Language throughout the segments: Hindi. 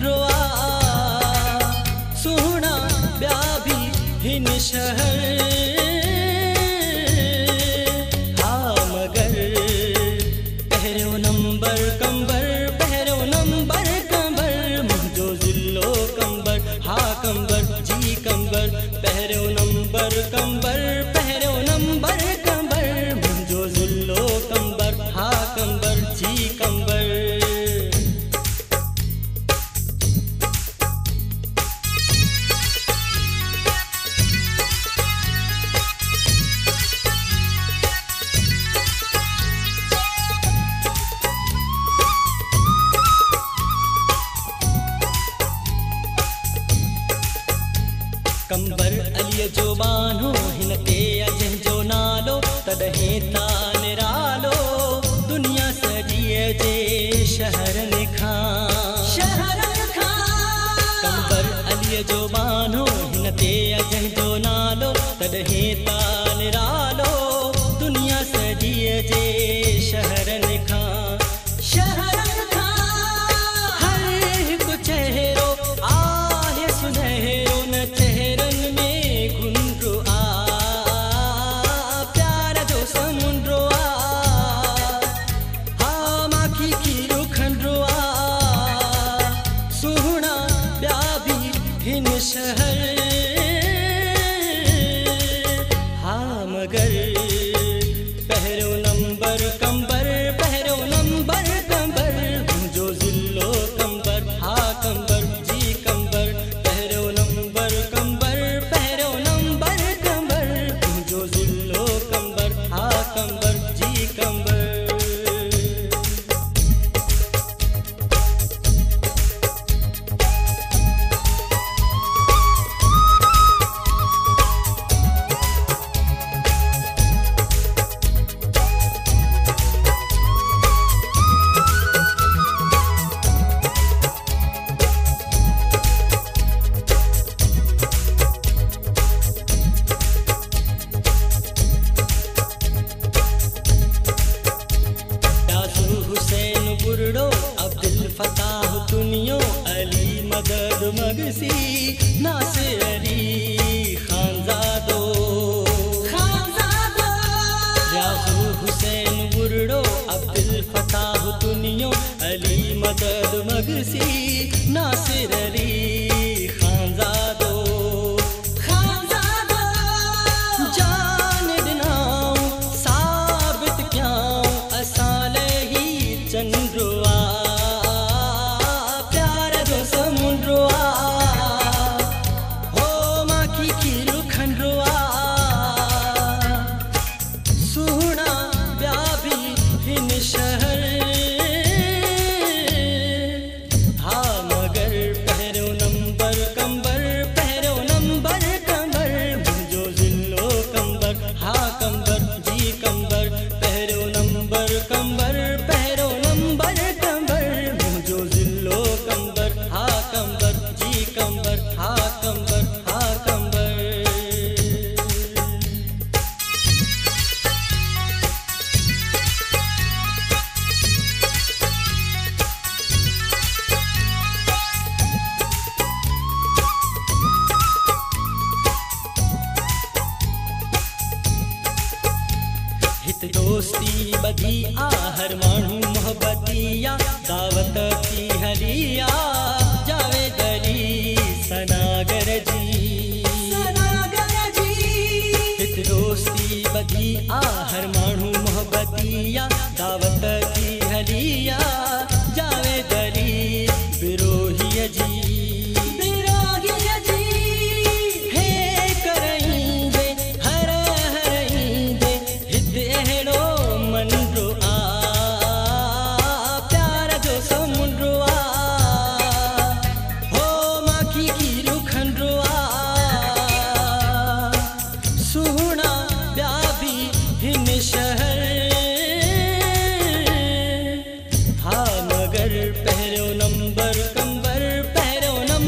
खंडरो सोहना ब्या भी हिन शहर हाँ मगर पहरो नंबर कंबर पहरो नंबर कंबर मुझो जिलो कंबर हाँ कंबर जी कंबर पहरो नंबर कंबर पहरो नंबर कंबर मुझो जिलो कंबर हाँ कंबर जी कंबर कंबर अलिय जो बानो हिनते अजह जो नालो तदहे तान रालो दुनिया सजिए जे शहर कंबर अलिय जो बानो हिनते अजह जो नालो तदहे तान रालो दुनिया सजिए जे शहर शहर हाँ मगर पहरो नंबर कंबर पहरो नंबर कंबर मुझो जिलो कंबर हाँ कंबर जी कंबर पहरो नंबर कंबर पहरो नंबर कंबर मुझो जिलो कंबर हाँ कंबर जी कंबर अब्दुल फताह दुनियो अली मदद मगसी नासिर अली खानजादो रियाजू हुसैन बुर्डो अब्दुल फताह दुनियो अली मदद मगसी नासिर अली खानजादो जान दिनाओ साबित क्याओ असाले ही चंद्रो दोस्ती बधी आहर मानू मोहब्बतिया दावत की हलिया जावे दरी सनागर जी दोस्ती बधी आहर मानू मोहब्बतिया दावत की हलिया जावे दरी बिरोहिय जी पहरो नंबर कंबर पहरो नंबर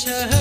शहर